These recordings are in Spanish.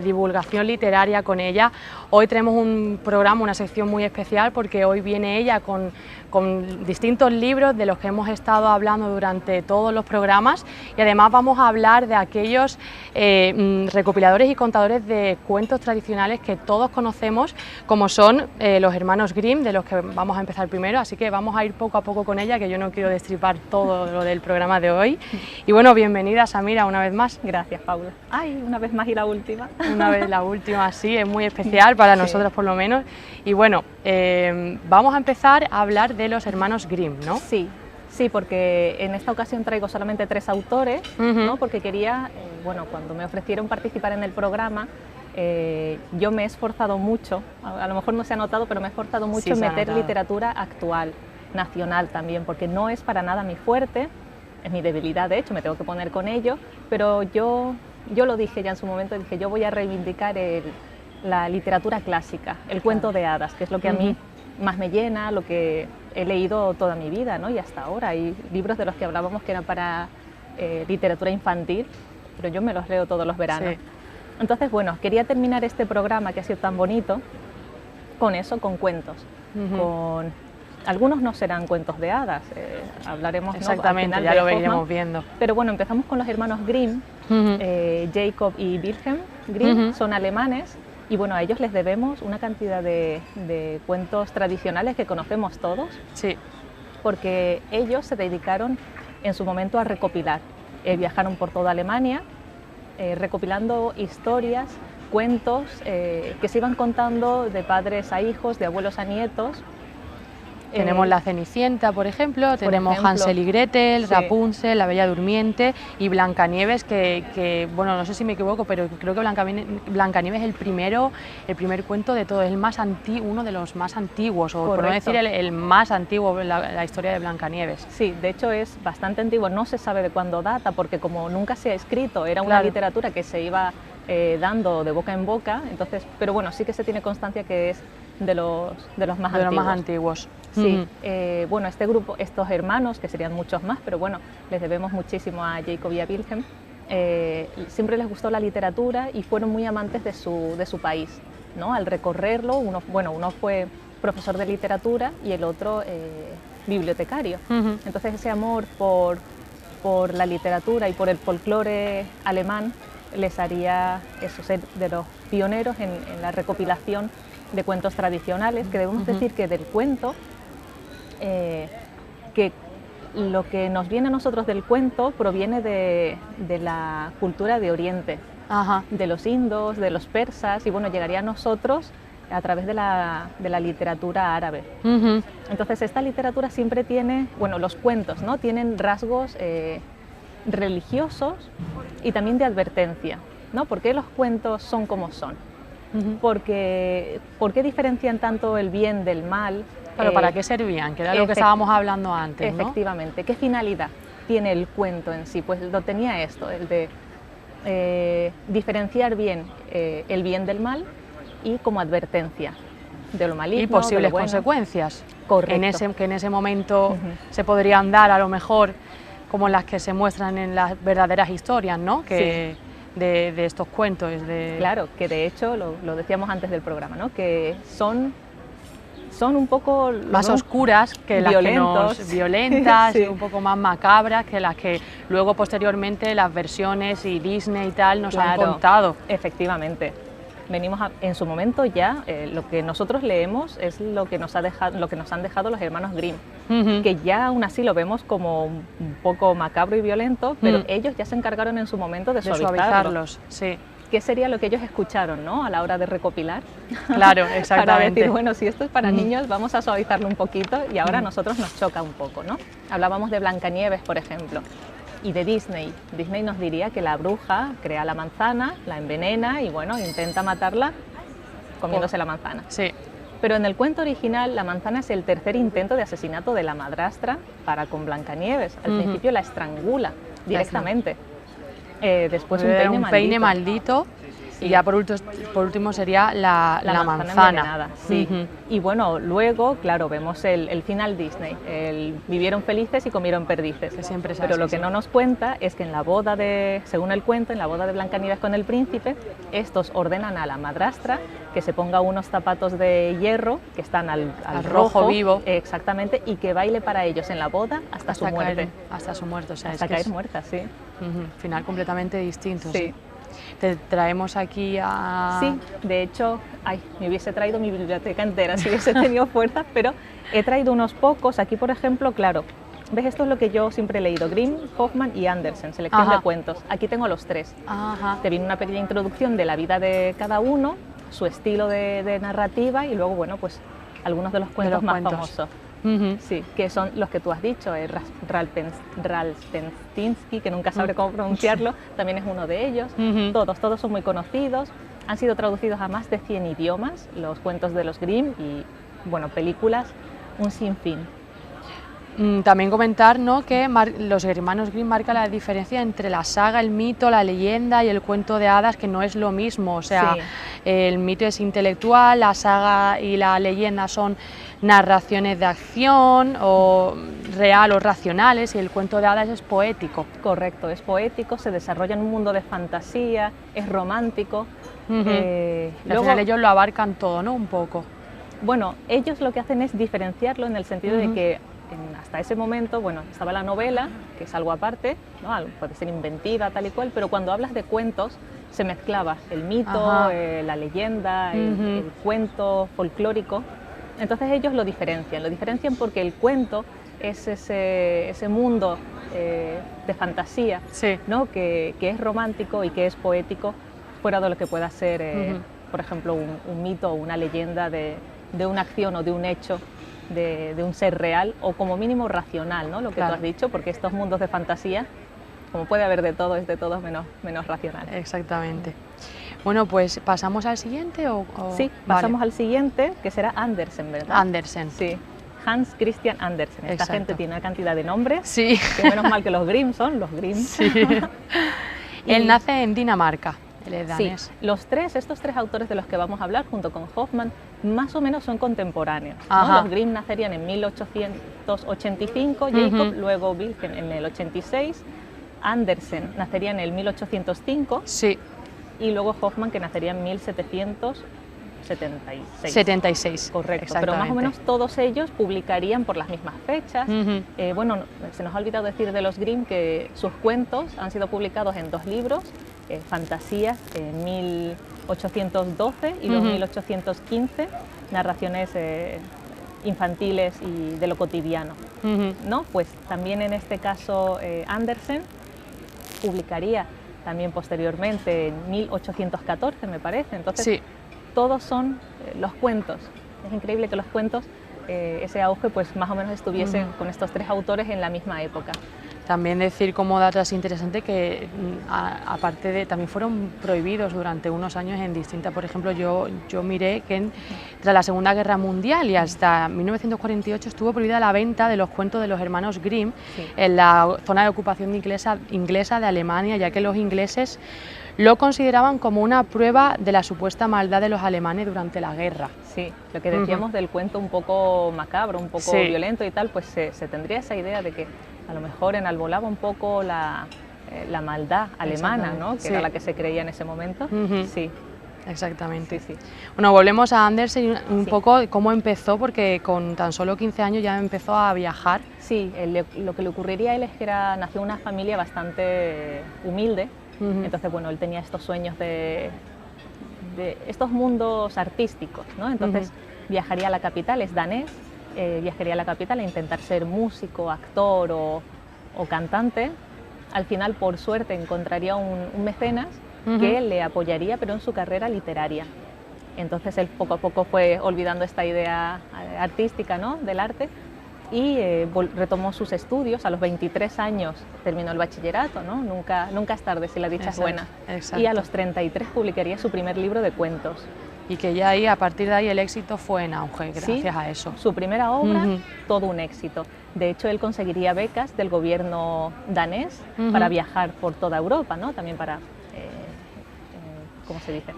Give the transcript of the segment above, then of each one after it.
Divulgación literaria con ella. Hoy tenemos un programa, una sección muy especial porque hoy viene ella con distintos libros de los que hemos estado hablando durante todos los programas y además vamos a hablar de aquellos recopiladores y contadores de cuentos tradicionales que todos conocemos, como son los hermanos Grimm, de los que vamos a empezar primero, así que vamos a ir poco a poco con ella, que yo no quiero destripar todo lo del programa de hoy. Y bueno, bienvenida Samira una vez más. Gracias, Paula. Ay, una vez más y la última. Una vez la última, sí, es muy especial para nosotros por lo menos. Y bueno, vamos a empezar a hablar de los hermanos Grimm, ¿no? Sí, sí, porque en esta ocasión traigo solamente 3 autores, ¿no? Porque quería, bueno, cuando me ofrecieron participar en el programa, yo me he esforzado mucho, a lo mejor no se ha notado, pero me he esforzado mucho en meter literatura actual, nacional también, porque no es para nada mi fuerte, es mi debilidad, de hecho, me tengo que poner con ello, pero yo lo dije ya en su momento, dije, yo voy a reivindicar la literatura clásica, el cuento de hadas, que es lo que a mí más me llena, lo que he leído toda mi vida, ¿no? Y hasta ahora. Hay libros de los que hablábamos que eran para literatura infantil, pero yo me los leo todos los veranos. Sí. Entonces, bueno, quería terminar este programa que ha sido tan bonito con eso, con cuentos. Algunos no serán cuentos de hadas, hablaremos. Exactamente, ¿no? ya lo iremos viendo. Pero bueno, empezamos con los hermanos Grimm, Jacob y Wilhelm Grimm, son alemanes. Y bueno, a ellos les debemos una cantidad de cuentos tradicionales que conocemos todos, sí, porque ellos se dedicaron en su momento a recopilar. Viajaron por toda Alemania recopilando historias, cuentos que se iban contando de padres a hijos, de abuelos a nietos. Tenemos la Cenicienta, por ejemplo, tenemos Hansel y Gretel, sí, Rapunzel, la Bella Durmiente y Blancanieves, que bueno, no sé si me equivoco, pero creo que Blancanieves es el primer cuento de todos, es el más antiguo, uno de los más antiguos, o por no decir el más antiguo, la historia de Blancanieves. Sí, de hecho es bastante antiguo, no se sabe de cuándo data, porque como nunca se ha escrito, era una literatura que se iba dando de boca en boca, entonces, pero bueno, sí que se tiene constancia que es de los más antiguos. Sí, bueno, este grupo, estos hermanos, que serían muchos más, pero bueno, les debemos muchísimo a Jacob y a Wilhelm, siempre les gustó la literatura y fueron muy amantes de su país, ¿no? Al recorrerlo, uno fue profesor de literatura y el otro bibliotecario. Entonces ese amor por la literatura y por el folclore alemán les haría eso, ser de los pioneros en la recopilación de cuentos tradicionales, que debemos decir que del cuento, que lo que nos viene a nosotros del cuento proviene de la cultura de Oriente, de los indos, de los persas, y bueno, llegaría a nosotros a través de la literatura árabe. Entonces esta literatura siempre tiene, bueno, los cuentos, ¿no? Tienen rasgos religiosos y también de advertencia, ¿no? ¿Por qué los cuentos son como son? Porque, ¿por qué diferencian tanto el bien del mal? Pero ¿para qué servían? Que era lo que estábamos hablando antes, ¿no? Efectivamente. ¿Qué finalidad tiene el cuento en sí? Pues lo tenía esto, el de diferenciar bien el bien del mal y como advertencia de lo maligno, y posibles de lo bueno. Consecuencias. Correcto. Que en ese momento se podrían dar, a lo mejor, como las que se muestran en las verdaderas historias, ¿no? Que sí. De estos cuentos. Claro, que de hecho, lo decíamos antes del programa, ¿no? Que son un poco más oscuras que las violentas sí. Y un poco más macabras que las que luego posteriormente las versiones y Disney y tal nos han contado. Efectivamente. En su momento ya lo que nosotros leemos es lo que nos han dejado los hermanos Grimm, que ya aún así lo vemos como un poco macabro y violento, pero ellos ya se encargaron en su momento de suavizarlos. Sí. ¿Qué sería lo que ellos escucharon, ¿no? A la hora de recopilar? Claro, exactamente. Para decir, bueno, si esto es para niños, vamos a suavizarlo un poquito, y ahora a nosotros nos choca un poco, ¿no? Hablábamos de Blancanieves, por ejemplo, y de Disney. Disney nos diría que la bruja crea la manzana, la envenena y bueno, intenta matarla comiéndose la manzana. Sí. Pero en el cuento original la manzana es el tercer intento de asesinato de la madrastra para con Blancanieves. Al principio la estrangula directamente. Después un peine maldito. Y ya por último sería la manzana. Envenenada, sí. Y bueno, luego, claro, vemos el final Disney, vivieron felices y comieron perdices. Que siempre es Pero así, lo que no nos cuenta es que en la boda según el cuento, en la boda de Blancanieves con el príncipe, estos ordenan a la madrastra que se ponga unos zapatos de hierro que están al rojo vivo. Exactamente, y que baile para ellos en la boda hasta su muerte. Hasta su muerte, o sea, hasta caer muerta, sí. Final completamente distinto, sí. Te traemos aquí a... Sí, de hecho, me hubiese traído mi biblioteca entera si hubiese tenido fuerza, pero he traído unos pocos. Aquí, por ejemplo, claro, ¿ves? Esto es lo que yo siempre he leído, Grimm, Hoffmann y Andersen, selección de cuentos. Aquí tengo los tres. Te viene una pequeña introducción de la vida de cada uno, su estilo de narrativa y luego, bueno, pues algunos de los cuentos más famosos. Sí, que son los que tú has dicho, Ralph-Tenstinsky, que nunca sabré cómo pronunciarlo, también es uno de ellos. Todos son muy conocidos, han sido traducidos a más de 100 idiomas, los cuentos de los Grimm y, bueno, películas, un sinfín. También comentar, ¿no?, que los hermanos Grimm marcan la diferencia entre la saga, el mito, la leyenda y el cuento de hadas, que no es lo mismo. O sea, el mito es intelectual, la saga y la leyenda son narraciones de acción o real o racionales, y el cuento de hadas es poético. Correcto, es poético, se desarrolla en un mundo de fantasía, es romántico. Al final ellos lo abarcan todo, ¿no?, un poco. Bueno, ellos lo que hacen es diferenciarlo en el sentido de que hasta ese momento, bueno, estaba la novela, que es algo aparte, ¿no? Puede ser inventiva, tal y cual, pero cuando hablas de cuentos se mezclaba el mito, la leyenda, el cuento folclórico. Entonces ellos lo diferencian porque el cuento es ese mundo de fantasía, ¿no?, que es romántico y que es poético, fuera de lo que pueda ser, por ejemplo, un mito o una leyenda de una acción o de un hecho, de un ser real o como mínimo racional, ¿no?, lo que tú has dicho, porque estos mundos de fantasía, como puede haber de todo, es de todo menos racional. Exactamente. Bueno, pues ¿pasamos al siguiente o...? Sí, pasamos al siguiente, que será Andersen, ¿verdad? Andersen. Sí, Hans Christian Andersen. Esta gente tiene una cantidad de nombres, sí, que menos mal que los Grimm son los Grimm. Sí. Él nace en Dinamarca. Sí, estos tres autores de los que vamos a hablar, junto con Hoffmann, más o menos son contemporáneos, ¿no? Los Grimm nacerían en 1885, Jacob, luego Wilhelm en el 86, Andersen nacería en el 1805, y luego Hoffmann, que nacería en 1776. Correcto, pero más o menos todos ellos publicarían por las mismas fechas. Bueno, se nos ha olvidado decir de los Grimm que sus cuentos han sido publicados en 2 libros, Fantasías en 1812 y luego en 1815, narraciones infantiles y de lo cotidiano. ¿No? Pues también en este caso Andersen publicaría también posteriormente en 1814, me parece. Entonces todos son los cuentos. Es increíble que los cuentos, ese auge, pues más o menos estuviesen con estos 3 autores en la misma época. También decir como dato así interesante que aparte de, también fueron prohibidos durante unos años en distintas, por ejemplo yo miré que tras la Segunda Guerra Mundial y hasta 1948 estuvo prohibida la venta de los cuentos de los hermanos Grimm en la zona de ocupación inglesa de Alemania, ya que los ingleses lo consideraban como una prueba de la supuesta maldad de los alemanes durante la guerra. Sí, lo que decíamos del cuento un poco macabro, un poco violento y tal, pues se tendría esa idea de que a lo mejor enalbolaba un poco la maldad alemana, ¿no?, que era la que se creía en ese momento. Sí. Exactamente. Bueno, volvemos a Andersen un poco cómo empezó, porque con tan solo 15 años ya empezó a viajar. Sí, lo que le ocurriría a él es que nació en una familia bastante humilde. Entonces, bueno, él tenía estos sueños de estos mundos artísticos, ¿no? Entonces viajaría a la capital, es danés, viajaría a la capital a intentar ser músico, actor o cantante. Al final, por suerte, encontraría un mecenas que le apoyaría, pero en su carrera literaria. Entonces él poco a poco fue olvidando esta idea artística, ¿no?, del arte, y retomó sus estudios. A los 23 años terminó el bachillerato, ¿no? Nunca es tarde si la dicha es buena. Y a los 33 publicaría su primer libro de cuentos. Y que ya ahí, a partir de ahí, el éxito fue en auge, gracias a eso. Su primera obra, todo un éxito. De hecho, él conseguiría becas del gobierno danés para viajar por toda Europa, ¿no?, también para como se dice.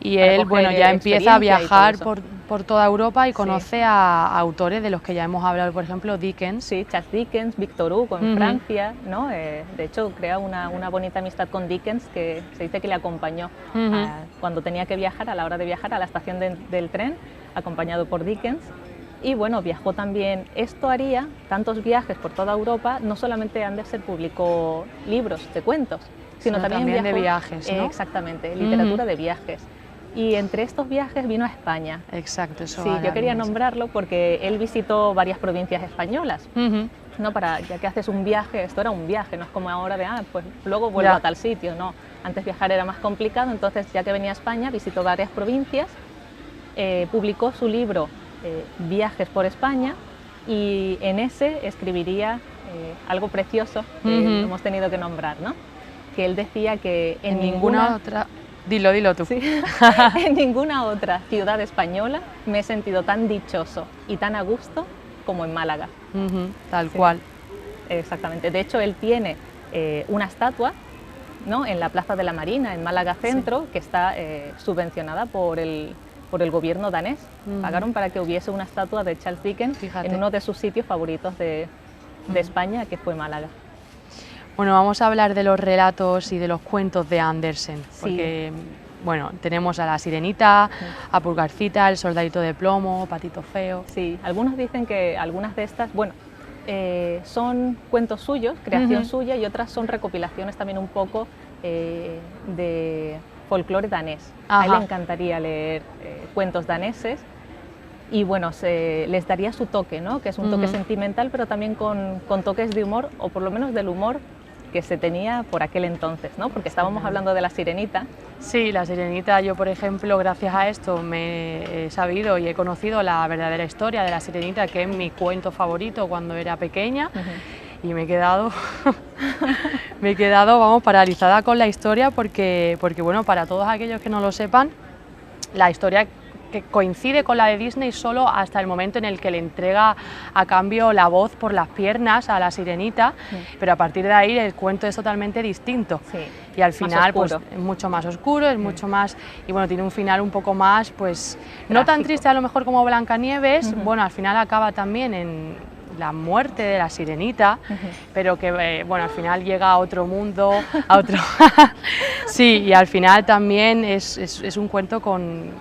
Y Para él, coger bueno, ya empieza a experiencia y todo viajar eso. por toda Europa y Sí. conoce a autores de los que ya hemos hablado, por ejemplo, Dickens. Sí, Charles Dickens, Victor Hugo en Ujú. Francia, ¿no? De hecho, crea una bonita amistad con Dickens que se dice que le acompañó Ujú. cuando tenía que viajar, a la hora de viajar a la estación del tren, acompañado por Dickens. Y bueno, viajó también. Esto haría tantos viajes por toda Europa, no solamente Andersen publicó libros de cuentos, sino también de viajó, viajes, ¿no? Exactamente, literatura Ujú. de viajes. Y entre estos viajes vino a España. Exacto, eso Sí, ahora yo quería mismo, sí. nombrarlo porque él visitó varias provincias españolas. Ujú. No, ya que haces un viaje, esto era un viaje, no es como ahora de, pues luego vuelvo Ya. a tal sitio, no. Antes viajar era más complicado, entonces ya que venía a España, visitó varias provincias, publicó su libro Viajes por España y en ese escribiría algo precioso que Ujú. hemos tenido que nombrar, ¿no? Que él decía que En ninguna otra... Dilo tú. Sí. En ninguna otra ciudad española me he sentido tan dichoso y tan a gusto como en Málaga. Ujú, tal Sí. cual. Exactamente. De hecho, él tiene una estatua, ¿no?, en la Plaza de la Marina, en Málaga Centro, que está subvencionada por el gobierno danés. Ujú. Pagaron para que hubiese una estatua de Charles Dickens Fíjate. en uno de sus sitios favoritos de España, que fue Málaga. Bueno, vamos a hablar de los relatos y de los cuentos de Andersen, Sí. porque bueno, tenemos a La Sirenita, a Pulgarcita, El Soldadito de Plomo, Patito Feo. Sí, algunos dicen que algunas de estas, bueno, son cuentos suyos, creación Ujú. suya, y otras son recopilaciones también un poco de folclore danés. A él Ajá. le encantaría leer cuentos daneses y bueno, les daría su toque, ¿no?, que es un toque Ujú. sentimental, pero también con toques de humor, o por lo menos del humor que se tenía por aquel entonces, ¿no? Porque estábamos hablando de La Sirenita. Sí, La Sirenita, yo por ejemplo, gracias a esto me he sabido y he conocido la verdadera historia de La Sirenita, que es mi cuento favorito cuando era pequeña. Y me he quedado, vamos, paralizada con la historia porque bueno, para todos aquellos que no lo sepan, la historia que coincide con la de Disney solo hasta el momento en el que le entrega a cambio la voz por las piernas a la Sirenita, pero a partir de ahí el cuento es totalmente distinto. Sí, y al final pues oscuro. es mucho más oscuro, es mucho más, y bueno, tiene un final un poco más, pues no tan Trágico. triste a lo mejor como Blancanieves. Bueno, al final acaba también en la muerte de la Sirenita, pero que bueno, al final llega a otro mundo, a otro... Sí, y al final también es un cuento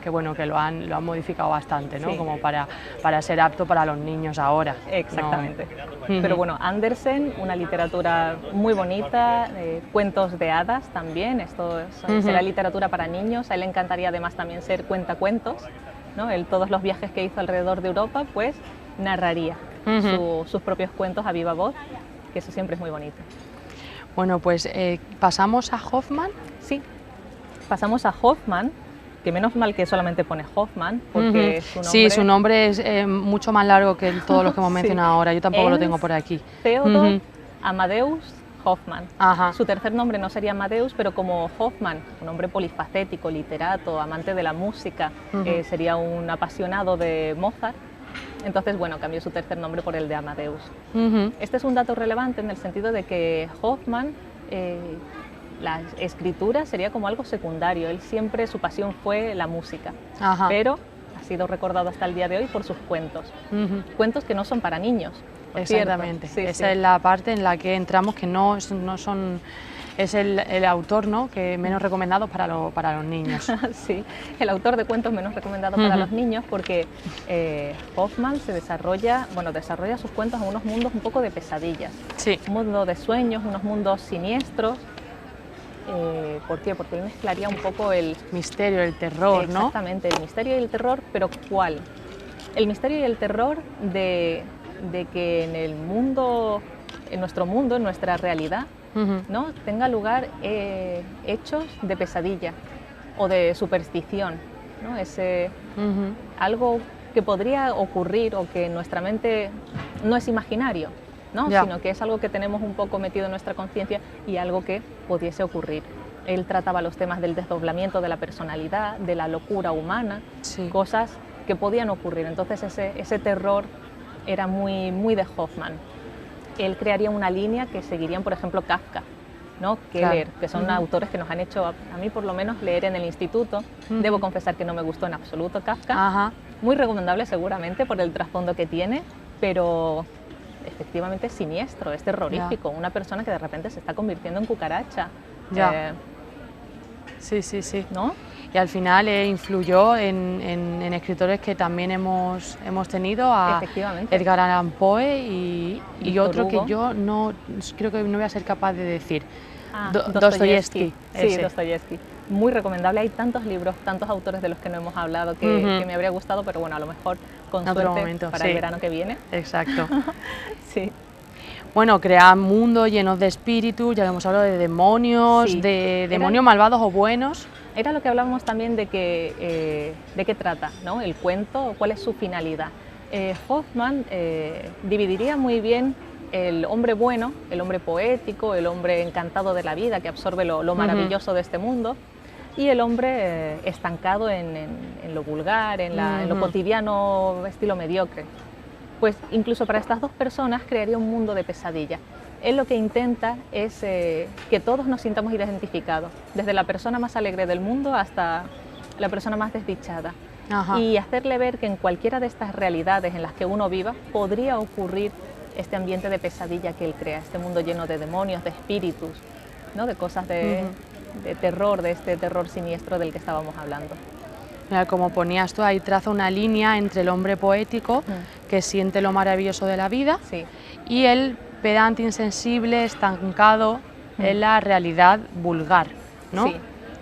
que bueno, que lo han modificado bastante, ¿no? Sí. Como para ser apto para los niños ahora. Exactamente. ¿No? Pero bueno, Andersen, una literatura muy bonita, cuentos de hadas también, esto será literatura para niños. A él le encantaría además también ser cuentacuentos, ¿no? Él, todos los viajes que hizo alrededor de Europa, pues narraría sus propios cuentos a viva voz, que eso siempre es muy bonito. Bueno, pues pasamos a Hoffmann. Sí, pasamos a Hoffmann, que menos mal que solamente pone Hoffmann, porque su nombre... Sí, su nombre es mucho más largo que todos los que hemos Sí. mencionado ahora, yo tampoco lo Ernst tengo por aquí. Theodor Amadeus Hoffmann. Ajá. Su tercer nombre no sería Amadeus, pero como Hoffmann, un hombre polifacético, literato, amante de la música, sería un apasionado de Mozart, entonces bueno, cambió su tercer nombre por el de Amadeus. Este es un dato relevante en el sentido de que Hoffmann, la escritura sería como algo secundario, él siempre, su pasión fue la música, Ajá. pero ha sido recordado hasta el día de hoy por sus cuentos, cuentos que no son para niños. por cierto. Exactamente, Sí, esa sí. es la parte en la que entramos, que no son, es el autor, ¿no?, que menos recomendado para los niños. Sí, el autor de cuentos menos recomendado para los niños, porque Hoffmann desarrolla sus cuentos en unos mundos un poco de pesadillas, Sí. un mundo de sueños, unos mundos siniestros. ¿Por qué? Porque él mezclaría un poco el Misterio, el terror, ¿no? exactamente, el misterio y el terror, pero ¿cuál? El misterio y el terror de que en el mundo, en nuestro mundo, en nuestra realidad, ¿no?, tenga lugar hechos de pesadilla o de superstición, ¿no? Algo que podría ocurrir o que en nuestra mente no es imaginario, ¿no? Ya. Sino que es algo que tenemos un poco metido en nuestra conciencia y algo que pudiese ocurrir. Él trataba los temas del desdoblamiento de la personalidad, de la locura humana, Sí. cosas que podían ocurrir. Entonces ese terror era muy, muy de Hoffmann. Él crearía una línea que seguirían, por ejemplo, Kafka, ¿no? ¿Qué leer? Que son autores que nos han hecho, a mí por lo menos, leer en el instituto. Debo confesar que no me gustó en absoluto Kafka. Muy recomendable seguramente por el trasfondo que tiene, pero efectivamente es siniestro, es terrorífico. Una persona que de repente se está convirtiendo en cucaracha. Sí. ¿No? Y al final influyó en escritores que también hemos tenido, a Edgar Allan Poe y otro que yo no creo que no voy a ser capaz de decir. Dostoyevsky. Sí, Dostoyevsky. Muy recomendable. Hay tantos libros, tantos autores de los que no hemos hablado que me habría gustado, pero bueno, a lo mejor con suerte para el verano que viene. Exacto. Sí. Bueno, crear mundos llenos de espíritus, ya hemos hablado de demonios, de demonios malvados o buenos. Era lo que hablábamos también de qué trata, ¿no? El cuento, cuál es su finalidad. Hoffmann dividiría muy bien el hombre bueno, el hombre poético, el hombre encantado de la vida que absorbe lo maravilloso de este mundo, y el hombre estancado en lo vulgar, en lo cotidiano, estilo mediocre. Pues incluso para estas dos personas crearía un mundo de pesadilla. Él lo que intenta es que todos nos sintamos identificados, desde la persona más alegre del mundo hasta la persona más desdichada. Y hacerle ver que en cualquiera de estas realidades en las que uno viva podría ocurrir este ambiente de pesadilla que él crea, este mundo lleno de demonios, de espíritus, ¿no? De cosas de terror, de este terror siniestro del que estábamos hablando. Mira, como ponías tú, ahí traza una línea entre el hombre poético que siente lo maravilloso de la vida y el pedante, insensible, estancado en la realidad vulgar, ¿no?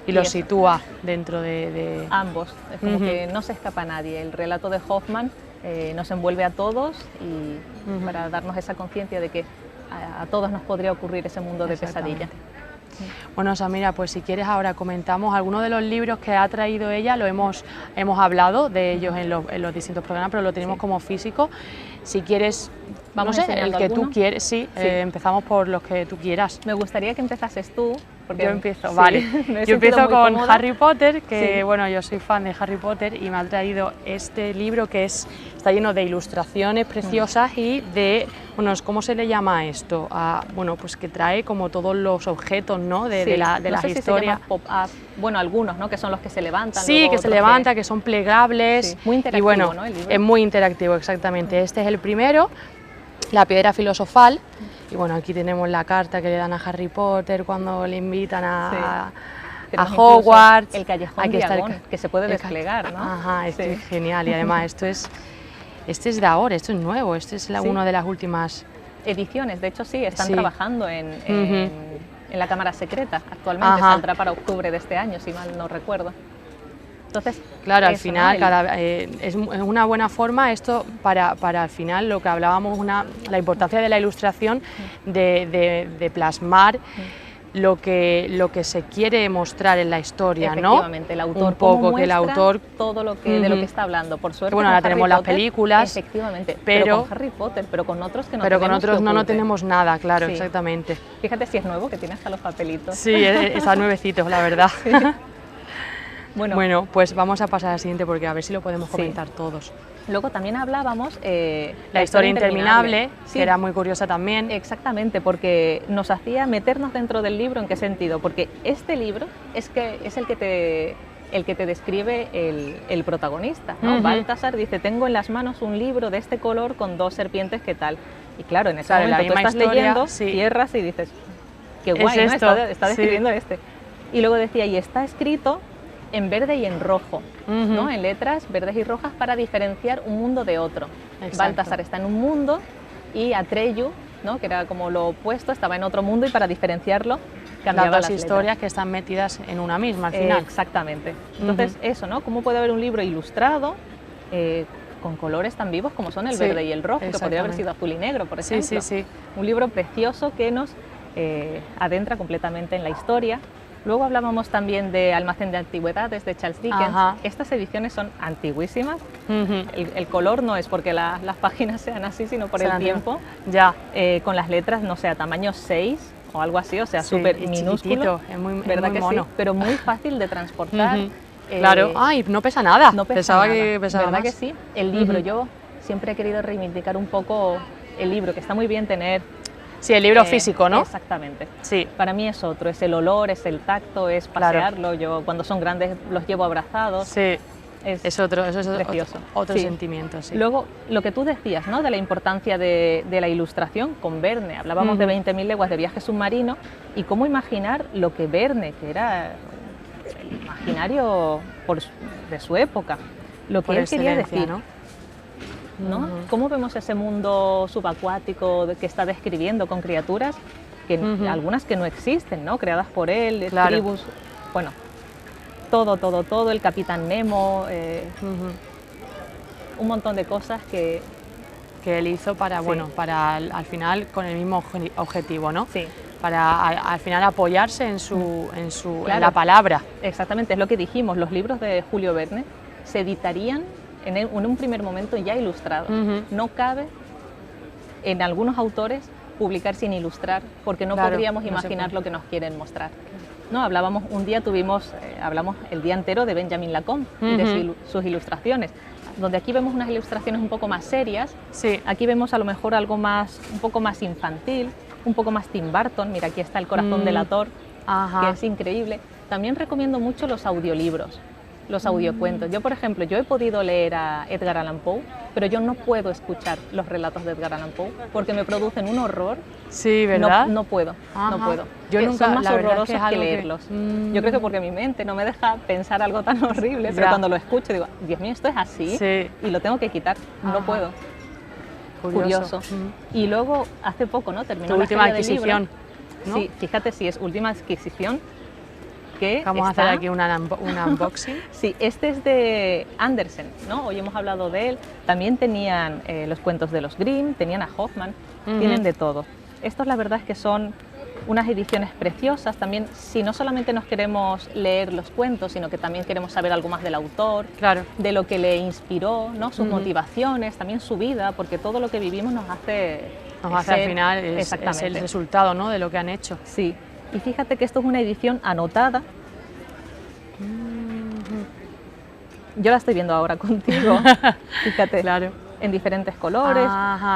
Y lo sitúa dentro de... Ambos, es como que no se escapa nadie. El relato de Hoffmann nos envuelve a todos y para darnos esa conciencia de que a todos nos podría ocurrir ese mundo de pesadilla. Bueno, Samira, pues si quieres ahora comentamos algunos de los libros que ha traído ella, hemos hablado de ellos en los distintos programas, pero lo tenemos como físico. Si quieres, vamos a el que tú quieres, empezamos por los que tú quieras. Me gustaría que empezases tú. Porque yo empiezo, vale. Yo empiezo con Harry Potter, que bueno, yo soy fan de Harry Potter y me ha traído este libro que está lleno de ilustraciones preciosas y de, bueno, ¿cómo se le llama esto? Bueno, pues que trae como todos los objetos, ¿no? De las historias. Pop-up, bueno, algunos, ¿no? Que son los que se levantan. Sí, que se levantan, que son plegables. Muy interactivo, y bueno, ¿no? El libro. Es muy interactivo, exactamente. Este es el primero, La piedra filosofal. Y bueno, aquí tenemos la carta que le dan a Harry Potter cuando le invitan a Hogwarts. El callejón Diagon, que se puede desplegar, ¿no? Ajá, esto es genial. Y además este es de ahora, esto es nuevo, esto es una de las últimas ediciones. De hecho, están trabajando en la cámara secreta actualmente. Saldrá para octubre de este año, si mal no recuerdo. Entonces, claro, al final es una buena forma esto para al final lo que hablábamos, la importancia de la ilustración, de plasmar lo que se quiere mostrar en la historia, ¿no? Efectivamente, el autor un poco que el autor todo lo que de lo que está hablando. Por suerte, bueno, ahora tenemos las películas, efectivamente, pero con Harry Potter, pero con otros que no pero tenemos. Pero con otros no tenemos nada, claro, exactamente. Fíjate si es nuevo, que tiene hasta los papelitos. Sí, está nuevecito, la verdad. Sí. Bueno, pues vamos a pasar al siguiente porque a ver si lo podemos comentar todos. Luego también hablábamos la historia interminable, que era muy curiosa también. Exactamente, porque nos hacía meternos dentro del libro. ¿En qué sentido? Porque este libro es el que te describe el protagonista, ¿no? Baltasar dice, tengo en las manos un libro de este color con dos serpientes, ¿qué tal? Y claro, en ese momento tú estás leyendo, cierras y dices, qué guay, ¿no? Está describiendo este. Y luego decía, y está escrito en verde y en rojo, ¿no? En letras verdes y rojas para diferenciar un mundo de otro. Baltasar está en un mundo y Atreyu, ¿no? Que era como lo opuesto, estaba en otro mundo y para diferenciarlo cambiaba las dos historias que están metidas en una misma al final. Exactamente. Entonces eso, ¿no? ¿Cómo puede haber un libro ilustrado con colores tan vivos como son el verde y el rojo, que podría haber sido azul y negro, por ejemplo? Sí. Un libro precioso que nos adentra completamente en la historia. Luego hablábamos también de Almacén de Antigüedades de Charles Dickens. Estas ediciones son antiguísimas. El color no es porque las páginas sean así, sino por el tiempo. Con las letras, no sé, a tamaño 6 o algo así, o sea, súper minúsculo. Es muy mono. Sí, pero muy fácil de transportar. Claro, y no pesa nada. No Pensaba nada. que pesaba ¿Verdad más. que sí? El libro, yo siempre he querido reivindicar un poco el libro, que está muy bien tener Sí, el libro físico, ¿no? Exactamente. Sí. Para mí es otro, es el olor, es el tacto, es pasearlo. Yo cuando son grandes los llevo abrazados. Sí. Es otro, eso es precioso. Otro sí. sentimiento, sí. Luego, lo que tú decías, ¿no?, de la importancia de la ilustración con Verne. Hablábamos de 20.000 leguas de viaje submarino y cómo imaginar lo que Verne, que era el imaginario de su época, lo que él quería decir, ¿no? ¿No? ¿Cómo vemos ese mundo subacuático que está describiendo con criaturas, que algunas que no existen, ¿no?, creadas por él, claro. tribus, bueno, todo, el Capitán Nemo, un montón de cosas que él hizo para, bueno, para al final con el mismo objetivo, ¿no? Sí. Para al final apoyarse en claro. en la palabra. Exactamente, es lo que dijimos, los libros de Julio Verne se editarían en un primer momento ya ilustrados. No cabe en algunos autores publicar sin ilustrar, porque no podríamos imaginar lo que nos quieren mostrar. No, hablamos el día entero de Benjamin Lacombe y de sus ilustraciones, donde aquí vemos unas ilustraciones un poco más serias, sí. Aquí vemos a lo mejor algo un poco más infantil, un poco más Tim Burton. Mira, aquí está El corazón delator, que es increíble. También recomiendo mucho los audiolibros, los audiocuentos. Yo, por ejemplo, he podido leer a Edgar Allan Poe, pero yo no puedo escuchar los relatos de Edgar Allan Poe porque me producen un horror. Sí, ¿verdad? No puedo. Yo nunca, son más la verdad horrorosos es que leerlos. Yo creo que porque mi mente no me deja pensar algo tan horrible, pero cuando lo escucho digo, Dios mío, esto es así, y lo tengo que quitar, no puedo. Curioso. Y luego, hace poco, ¿no?, terminó tu la última serie de adquisición, libros. ¿no? Sí, fíjate si es última adquisición. Vamos a hacer aquí un unboxing. Sí, este es de Andersen, ¿no? Hoy hemos hablado de él. También tenían los cuentos de los Grimm, tenían a Hoffman, tienen de todo. Estos, la verdad es que son unas ediciones preciosas. También, si no solamente nos queremos leer los cuentos, sino que también queremos saber algo más del autor, de lo que le inspiró, ¿no?, sus motivaciones, también su vida, porque todo lo que vivimos nos hace al final es el resultado, ¿no?, de lo que han hecho. Sí. Y fíjate que esto es una edición anotada. Yo la estoy viendo ahora contigo. Fíjate, en diferentes colores.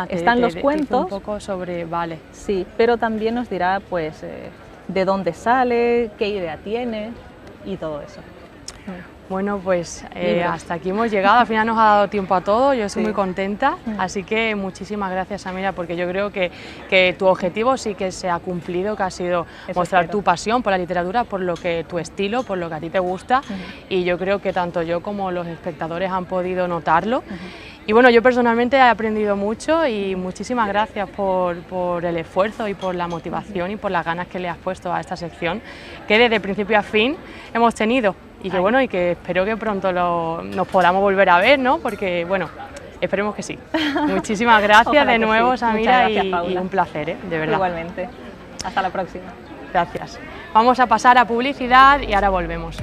Están los cuentos. Un poco sobre, vale. Sí, pero también nos dirá, pues, de dónde sale, qué idea tiene y todo eso. Bueno, pues hasta aquí hemos llegado, al final nos ha dado tiempo a todo, yo estoy muy contenta, así que muchísimas gracias, Samira, porque yo creo que tu objetivo sí que se ha cumplido, que ha sido mostrar tu pasión por la literatura, por lo que tu estilo, por lo que a ti te gusta, y yo creo que tanto yo como los espectadores han podido notarlo. Y bueno, yo personalmente he aprendido mucho y muchísimas gracias por el esfuerzo y por la motivación y por las ganas que le has puesto a esta sección, que desde principio a fin hemos tenido. Y que bueno, y que espero que pronto nos podamos volver a ver, ¿no? Porque bueno, esperemos que sí. Muchísimas gracias de nuevo, Samira, y un placer, de verdad. Igualmente. Hasta la próxima. Gracias. Vamos a pasar a publicidad y ahora volvemos.